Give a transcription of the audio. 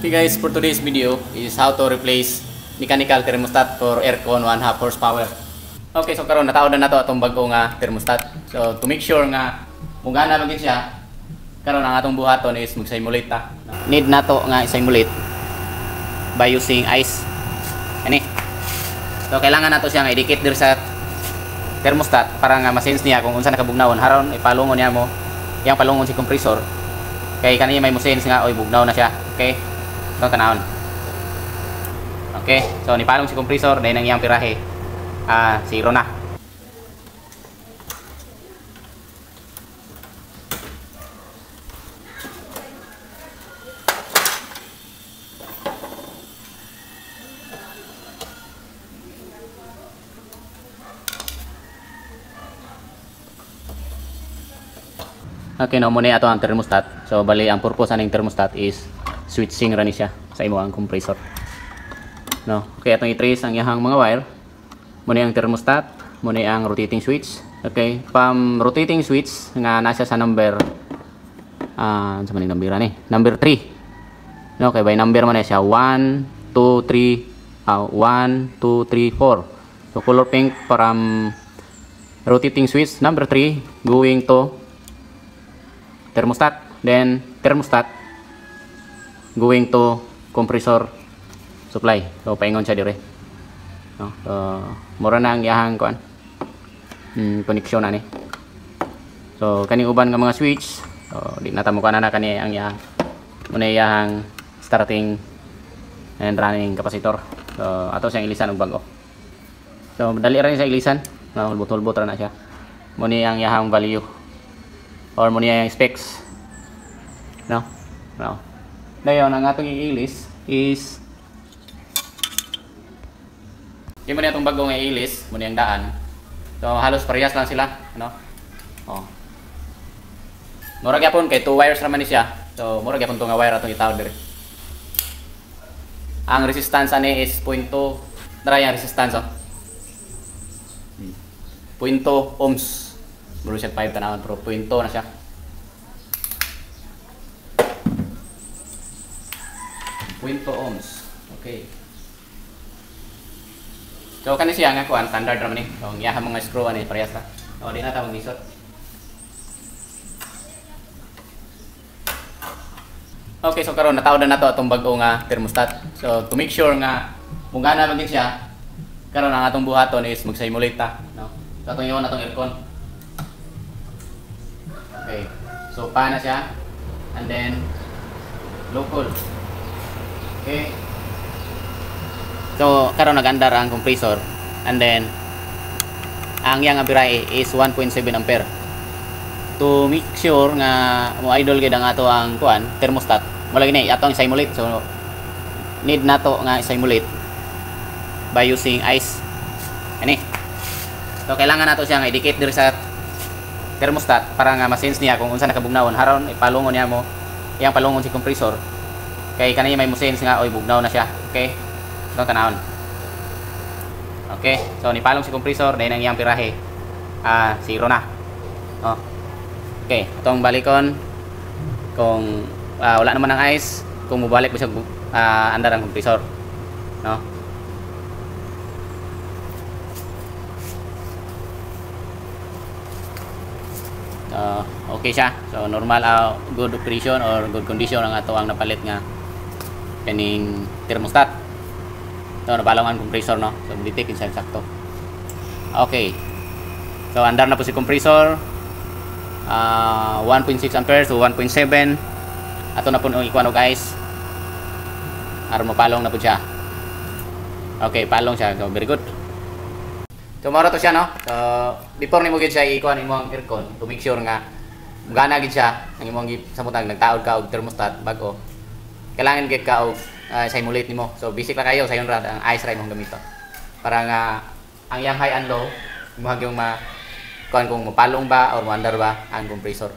Okay guys, for today's video is how to replace mechanical thermostat for aircon 1/2 horsepower. Okay, so karon nataod na to atong bag-o nga thermostat. So to make sure nga mugana lang gid siya, karon ang atong buhaton is mag-simulate ta. Need nato nga i-simulate by using ice. Ani. So kailangan nato siya nga idikit dir sa thermostat para nga ma-sense niya kung unsa nakabugnawon. Haron ipalungon niya mo yang palungon si compressor. Kay kaniya may mo-sense nga oy bugnaw na siya. Okay? Ito tanawon. Okay, so nipalong si compressor dahil nang iyang pirahe zero na. Okay, no, muna ato ang thermostat. So bali ang purpose aning thermostat is switching ra ni siya sa imo ang compressor. No, okay, atong i-trace ang iyang mga wire. Muna ang thermostat, muna ang rotating switch. Okay, pam rotating switch nga nasa sa number sa maning number ani, number 3. No, okay, by number man siya 1 2 3 1 2 3 4. So color pink from rotating switch number 3 going to thermostat, then thermostat going to compressor supply. So paingon siya dire. No, mura na ang iyahang kuan. Connection na ni. So kani uban nga mga switch, so di na ta mo kana na kani ang iyahang muna iyahang starting and running capacitor. So ato siyang ilisan og bag-o. So dali ra ni sa ilisan. No, hulbot-hulbot ra na siya. Muna ang iyahang value or muna yung specs. No? No. Dayon ang atong iilis is yung muna itong bagong iilis, muna yung daan. So halos parehas lang sila, ano? Oh. Mura gyapon kay 2 wires naman ni siya. So mura gyapon tong wire atong itawod dire. Ang resistance ani is 0.2 dara yung resistance oh. 0.2 ohms. Mura siya 5 tanawon pero 0.2 na siya. Ohms. Okay. So kani siya nga kuan standard ra man ni. So ang iyahang mga screw ani parehas ta. O di na ta mag-isot. Okay, so karon nataod na to atong bag-o nga thermostat. So to make sure nga mugana man gid siya, karon ang atong buhaton is mag-simulate ta, no. So atong iwan atong aircon. Okay. So pa na siya and then local. Okay. So karon nag-andar ang compressor and then ang yang abiray is 1.7 ampere. To make sure nga mo idol gid ang ato ang kuan thermostat. Wala gini atong simulate. So need nato nga simulate by using ice. Ani. So kailangan nato siya nga idikit diri sa thermostat para nga ma-sense niya kung unsa nakabugnawon. Haron ipalungon niya mo iyang palungon si compressor. Kay kanina may mo-sense nga oy bugnaw na siya. Okay? Ito tanawon. Okay, so nipalong si compressor dahil nang iyang pirahe zero na. Oh. Okay, itong balikon kung wala naman ng ice, kung mubalik mo siya andar ang compressor. No? Okay siya. So normal good operation or good condition ang ato ang napalit nga kaning thermostat. So nabalong ang compressor, no. So detect inside sakto. Okay. So andar na po si compressor. 1.6 ampere to 1.7. Ato na po ikuan og ice. Aron mapalong na po siya. Okay, palong siya. So very good. So maro to siya, no. So before nimo gid siya ikuan imo ang aircon to make sure nga mugana gid siya ang imong samutang nagtaod ka og thermostat bag-o. Kailangan gid ka og simulate nimo. So basic lang kayo sayon ra ang ice ra imong gamito. Para nga ang yang high and low mo hagyong kuan kung mapalong ba or maandar ba ang compressor.